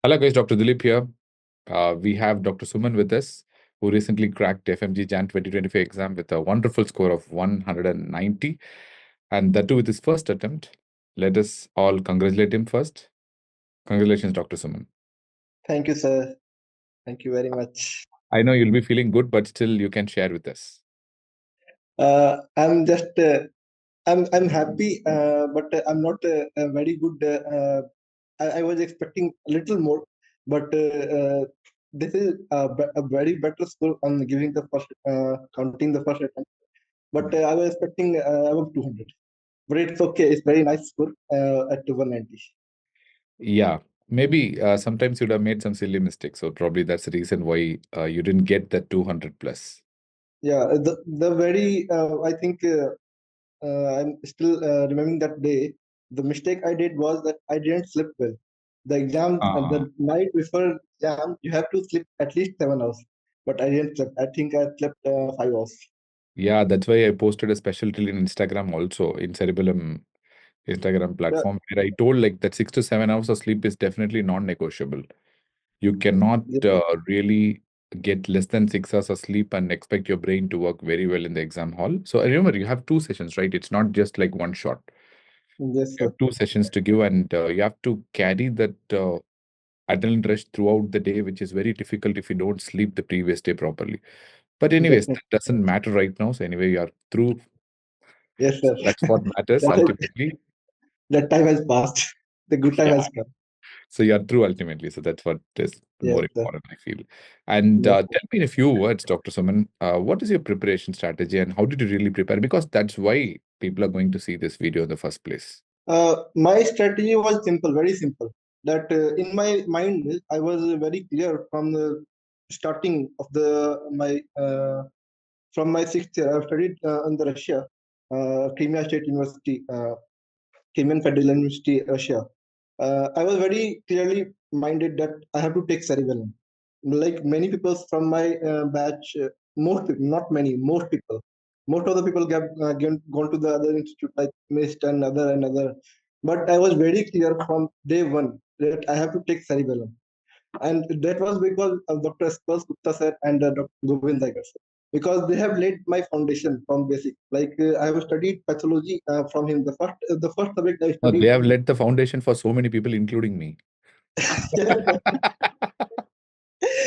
Hello, guys. Dr. Dilip here. We have Dr. Suman with us, who recently cracked FMGE JAN 2025 exam with a wonderful score of 190, and that too with his first attempt. Let us all congratulate him first. Congratulations, Dr. Suman. Thank you, sir. Thank you very much. I know you'll be feeling good, but still you can share with us. I'm just I'm happy, but I'm not very good. I was expecting a little more, but this is a very better score on giving the first counting the first attempt. But I was expecting above 200. But it's okay. It's very nice score at 190. Yeah, maybe sometimes you'd have made some silly mistakes, so probably that's the reason why you didn't get that 200 plus. Yeah, the very I think. I'm still remembering that day. The mistake I did was that I didn't sleep well. The exam, Uh, the night before exam, you have to sleep at least 7 hours. But I didn't sleep. I think I slept 5 hours. yeah, that's why I posted a special reel in Instagram also in Cerebellum Instagram Yeah, platform where I told like that 6 to 7 hours of sleep is definitely non-negotiable. You cannot yes, really get less than 6 hours of sleep and expect your brain to work very well in the exam hall. So I remember you have two sessions, right? It's not just like one shot. yes, You sir. have two sessions to give, and you have to carry that adrenaline rush throughout the day, which is very difficult if you don't sleep the previous day properly. But anyways, Definitely. that doesn't matter right now. So anyway, you are through. Yes, So sir. that's what matters That, ultimately. that time has passed. The good time Yeah. has come. So you're true ultimately. So that's what is Yes, more sir. important, I feel. And Yes, sir. tell me in a few words, Dr. Suman, what is your preparation strategy and how did you really prepare? Because that's why people are going to see this video in the first place. My strategy was simple, very simple. That in my mind, I was very clear from the starting of the my from my sixth year. I've studied in the Russia, Crimea State University, Crimean Federal University, Russia. I was very clearly minded that I have to take cerebellum. Like many people from my batch, most people, not many, most of the people have gone to the other institute like MIST and other. But I was very clear from day one that I have to take cerebellum. And that was because of Dr. Sparsh Gupta sir and Dr. Gobind Rai Garg sir. Because they have laid my foundation from basic. Like I have studied pathology from him. The first subject I They studied. have led the foundation for so many people, including me.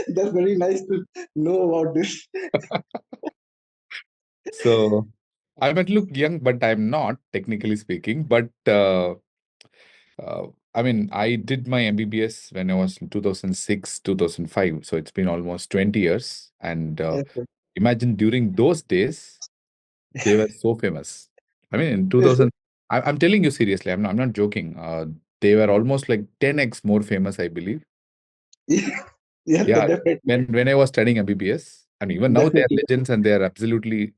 That's very nice to know about this. So I might look young, but I'm not, technically speaking. But uh, I mean, I did my MBBS when I was in 2006, 2005. So it's been almost 20 years. And Yes, sir. imagine during those days, they were so famous. I mean, in Yes, sir. 2000, I'm telling you seriously, I'm not joking. They were almost like 10x more famous, I believe. Yes, sir, Yeah, definitely. when I was studying MBBS, and even now they are Definitely. legends and they are absolutely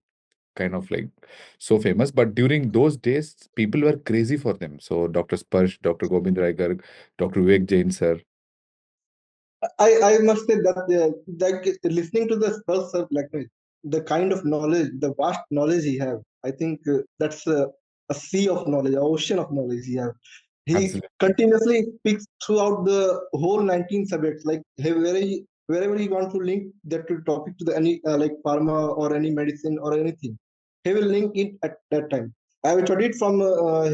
kind of like so famous. But during those days, people were crazy for them. So Dr. Sparsh, Dr. Gobind Rai Garg, Dr. Vivek Jain sir, I must say that like listening to the first language, the kind of knowledge, the vast knowledge he have, I think that's a sea of knowledge, an ocean of knowledge he have. He absolutely, continuously speaks throughout the whole 19 subjects, like wherever he wants to link that to topic to the any like pharma or any medicine or anything, he will link it at that time. I have studied from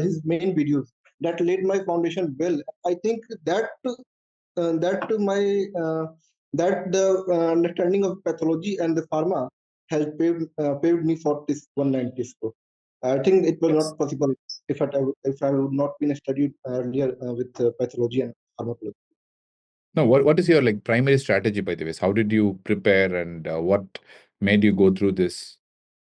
his main videos that laid my foundation well. I think that to my that the understanding of pathology and the pharma has paved me for this 190 score. I think it was yes. not possible if I would not been studied earlier with pathology and pharmacology. No, what is your like primary strategy, by the way? How did you prepare and what made you go through this?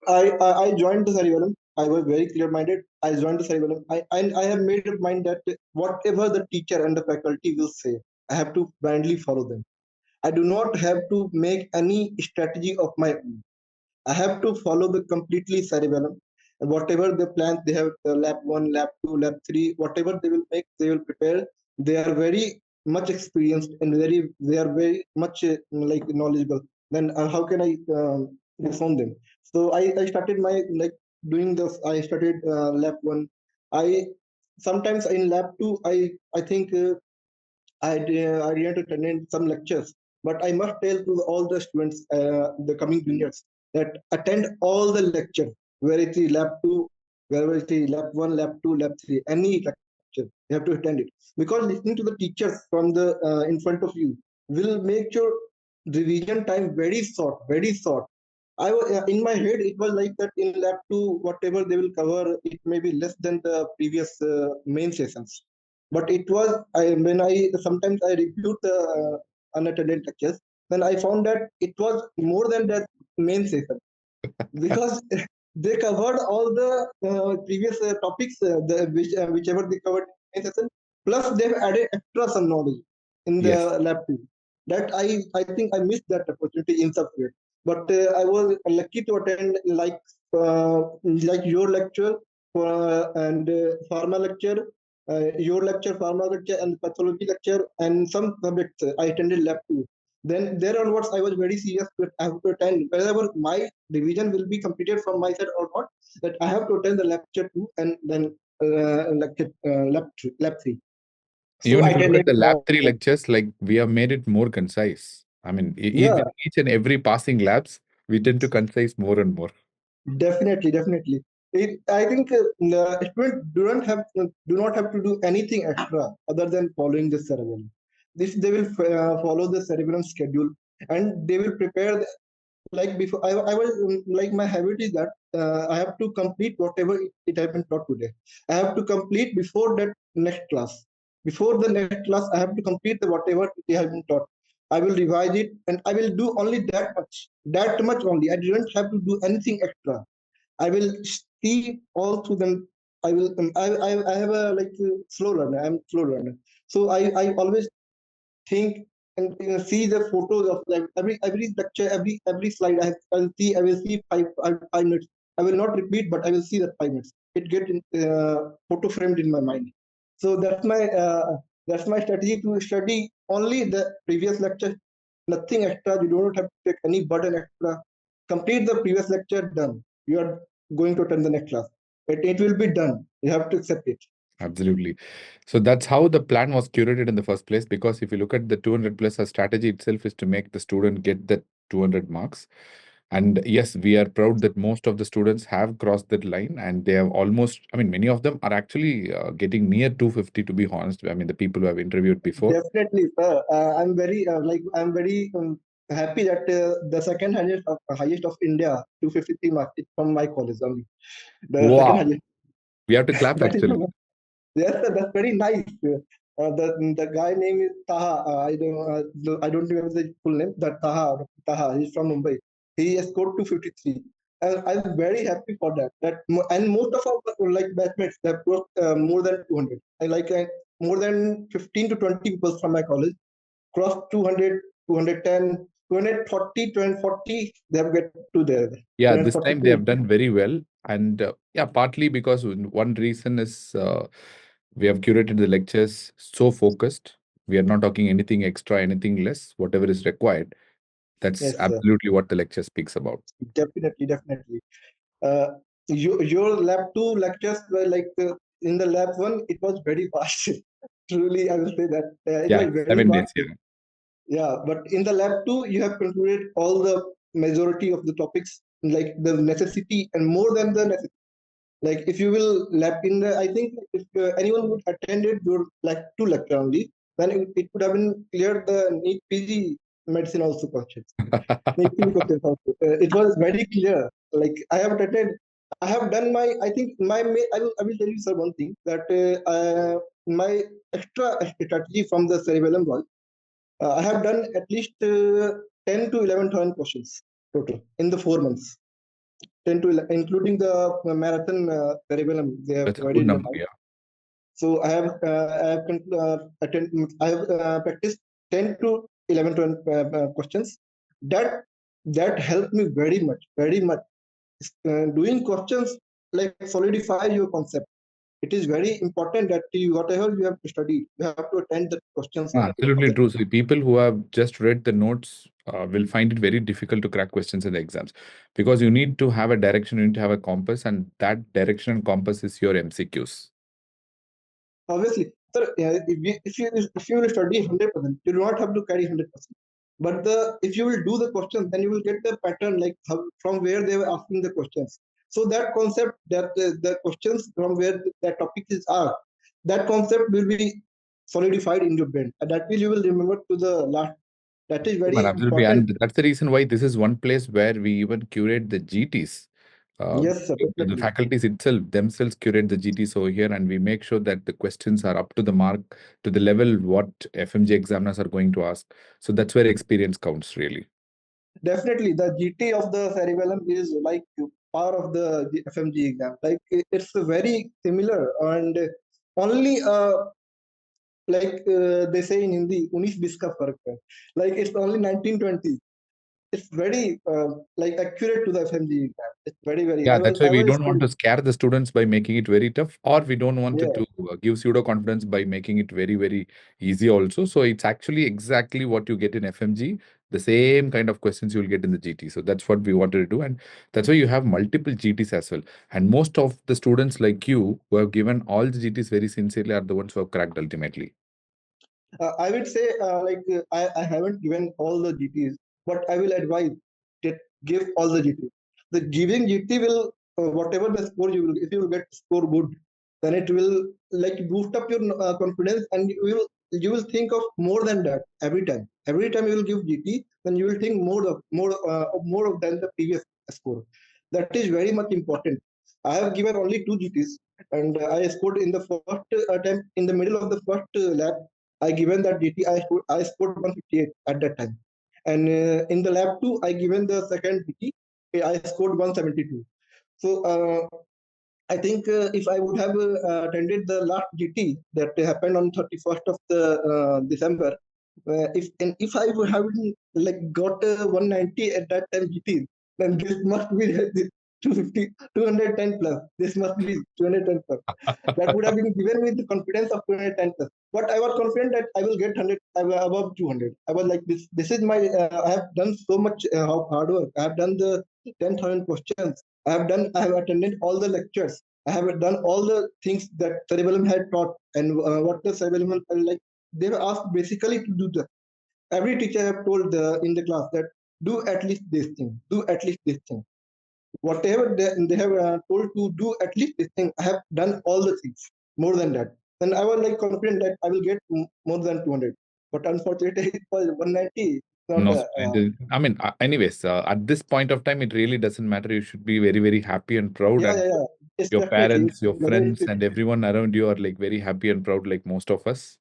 I joined the Cerebellum. I was very clear minded. I joined the Cerebellum. I have made up mind that whatever the teacher and the faculty will say, I have to blindly follow them. I do not have to make any strategy of my own. I have to follow the completely cerebellum. And whatever the plans they have, lab one, lab two, lab three, whatever they will make, they will prepare. They are very much experienced and they are very much like knowledgeable. Then how can I inform them? So I started my like doing this. I started lab one. I sometimes in lab two, I think I didn't attend some lectures, but I must tell to all the students, the coming juniors, that attend all the lectures, where it is lab 2, wherever it is lab 1, lab 2, lab 3, any lecture, you have to attend it. Because listening to the teachers from the in front of you will make your revision time very short, very short. In my head, it was like that in lab 2, whatever they will cover, it may be less than the previous main sessions. But it was when I sometimes I reviewed the unattended lectures, then I found that it was more than that main session, because they covered all the previous topics, whichever they covered in session. Plus, they've added extra some knowledge in Yes. the lab too. That I think I missed that opportunity in some way. But I was lucky to attend like your lecture and pharma lecture, your lecture, pharma lecture, and pathology lecture, and some subjects I attended lab too. Then there onwards, I was very serious that I have to attend wherever my revision will be completed from my side or not. That I have to attend the lecture 2 and then lab 3. So Even I if you look at attended. the lab 3 lectures, like we have made it more concise. I mean, Yeah, with each and every passing labs, we tend to concise more and more. definitely, definitely. I think the students do not have to do anything extra other than following the cerebellum. This they will follow the cerebellum schedule, and they will prepare like before. I was like my habit is that I have to complete whatever it has been taught today. I have to complete before that next class. Before the next class, I have to complete the whatever it has been taught. I will revise it, and I will do only that much only. I didn't have to do anything extra. I will see all through them. I will. I have a like slow learner. I'm slow learner. So I always think and see the photos of like every lecture, every slide. I will see 5 minutes. I will not repeat, but I will see that 5 minutes. It get photo framed in my mind. So that's my strategy to study only the previous lecture, nothing extra. You don't have to take any burden extra. Complete the previous lecture, done. You are going to attend the next class. It will be done. You have to accept it. Absolutely. So that's how the plan was curated in the first place. Because if you look at the 200 plus, our strategy itself is to make the student get that 200 marks. And yes, we are proud that most of the students have crossed that line and they have almost, I mean, many of them are actually getting near 250, to be honest. I mean, the people who have interviewed before. Definitely, sir. I'm very happy that the second highest of India, 253 marks, is from my college only. The second Wow. highest. We have to clap That is actually. yes, sir, that's very nice. The guy name is Taha. I don't remember the full name. That Taha. He's from Mumbai. He has scored 253, and I'm very happy for that. And most of our like batchmates they have scored more than 200. More than 15 to 20 people from my college crossed 200, 210, 240, 240. They have get to there. Yeah, this time they 242. have done very well. And yeah, partly because one reason is we have curated the lectures so focused. We are not talking anything extra, anything less, whatever is required. That's Yes, sir. absolutely what the lecture speaks about. Definitely, definitely. Uh, your lab 2 lectures were like in the lab 1, it was very fast. Truly, I will say that it Yeah, was very 7 days. fast. Yeah. Yeah, but in the lab 2, you have concluded all the majority of the topics, like the necessity and more than the necessity. Like if you will lab in the, I think if anyone would attended your like 2 lecture only, then it would have been cleared the NEET PG medicine also questions. It was very clear. Like I have attended, I have done my. I think I will tell you sir one thing that my extra strategy from the cerebellum was I have done at least 10 to 11,000 questions total in the 4 months. 10 to 11, including the marathon cerebellum they have That's a good provided in the number. mind. Yeah. So I have practiced 10 to 11 to questions. That that helped me very much, very much. Doing questions like solidify your concept. It is very important that you, whatever you have to study, you have to attend the questions of Absolutely the. true. So people who have just read the notes will find it very difficult to crack questions in the exams because you need to have a direction, you need to have a compass, and that direction and compass is your MCQs. Obviously, Sir, if you will study 100%, you do not have to carry 100%. But if you will do the questions, then you will get the pattern, like how, from where they were asking the questions. So that concept, that the questions from where that topic is asked, that concept will be solidified in your brain, and that will you will remember to the last. That is Well, very absolutely. important. And that's the reason why this is one place where we even curate the GTs. Yes, sir, The definitely. faculties itself themselves curate the GTs over here, and we make sure that the questions are up to the mark, to the level what FMG examiners are going to ask. So that's where experience counts, really. Definitely, the GT of the cerebellum is like part of the FMG exam. Like it's very similar, and only they say in Hindi, 19-20 का फर्क है. Like it's only 1920. It's very like accurate to the FMG exam. It's very very. Yeah, that's why I we was don't want still, to scare the students by making it very tough, or we don't want yeah, to give pseudo confidence by making it very, very easy also. So it's actually exactly what you get in FMG, the same kind of questions you will get in the GT. So that's what we wanted to do. And that's why you have multiple GTs as well. And most of the students like you who have given all the GTs very sincerely are the ones who have cracked ultimately. I would say I haven't given all the GTs, but I will advise that give all the GTs. The giving GT will whatever the score you will, if you will get score good, then it will like boost up your confidence, and you will think of more than that every time. Every time you will give GT, then you will think more of than the previous score. That is very much important. I have given only two GTs, and I scored in the first attempt in the middle of the first lab. I given that GT, I scored 158 at that time. And in the lab 2, I given the second GT, I scored 172. So I think if I would have attended the last GT that happened on 31st of the December, if I would have like got 190 at that time GT, then this must be 250, 210 plus. This must be 210 plus. That would have been given me the confidence of 210 plus. But I was confident that I will get 100 above 200. I was like this. This is my. I have done so much hard work. I have done the 10,000 questions. I have attended all the lectures. I have done all the things that Cerebellum had taught, and what the Cerebellum like. They were asked basically to do that. Every teacher have told in the class that do at least this thing, do at least this thing. Whatever they have told to do at least this thing, I have done all the things, more than that. And I was like confident that I will get more than 200. But unfortunately, it was 190. It's not No, the, I mean, anyways, at this point of time, it really doesn't matter. You should be very, very happy and proud. yeah, And yeah, yeah. It's your definitely, parents, your whether friends, it, and everyone around you are like very happy and proud, like most of us.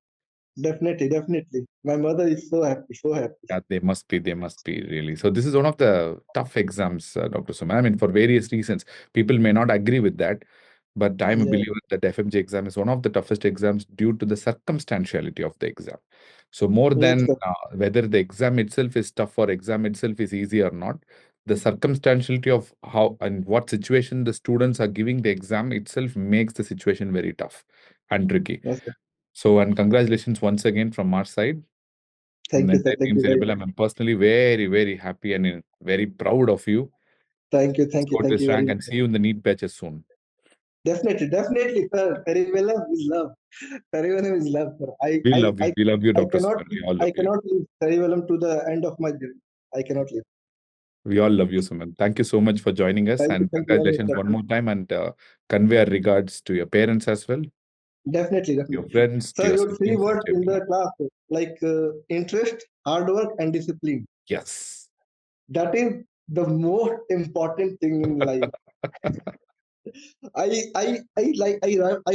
definitely, definitely. My mother is so happy, so happy. Yeah, they must be. They must be really. So this is one of the tough exams, Dr. Suman. I mean, for various reasons, people may not agree with that, but I'm a Yeah, believer that FMG exam is one of the toughest exams due to the circumstantiality of the exam. So more yes, than sir. whether the exam itself is tough or exam itself is easy or not, the circumstantiality of how and what situation the students are giving the exam itself makes the situation very tough and tricky. Yes, sir. So, and congratulations once again from our side. From Thank the you, sir. entire Thank team you very Cerebellum, much. I'm personally very, very happy and very proud of you. Thank you, thank you, Score thank this you very rank much. and see you in the neat batches soon. Definitely, definitely, sir. Cerebellum is love. Cerebellum is love, sir. We love you, I Dr. cannot, Suman. We all love I you. cannot leave Cerebellum to the end of my journey. I cannot leave. We all love you, Suman. Thank you so much for joining us and Thank you very much, congratulations sir. one more time and convey our regards to your parents as well, Definitely, your definitely. friends, to Sir, your your three siblings and words to in everyone. the class, like interest, hard work, and discipline. Yes. That is the most important thing in life. I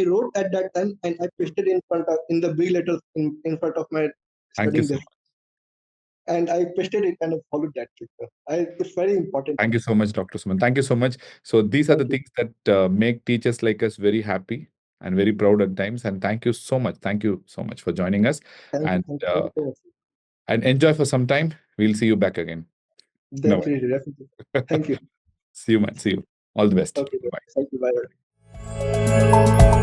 wrote at that time, and I pasted in the big letters in front of my Thank you studying so desk, much. and I pasted it and I followed that trick, sir. It's very important. Thank you so much, Dr. Suman. Thank you so much. So these are the Thank you. things that make teachers like us very happy and very proud at times. And thank you so much. Thank you so much for joining us. Thank you. And Thank you. Thank you so much. and enjoy for some time. We'll see you back again. No Definitely. Definitely. Thank you. See you, man. See you. All the best. Okay. Bye. Thank you. Bye.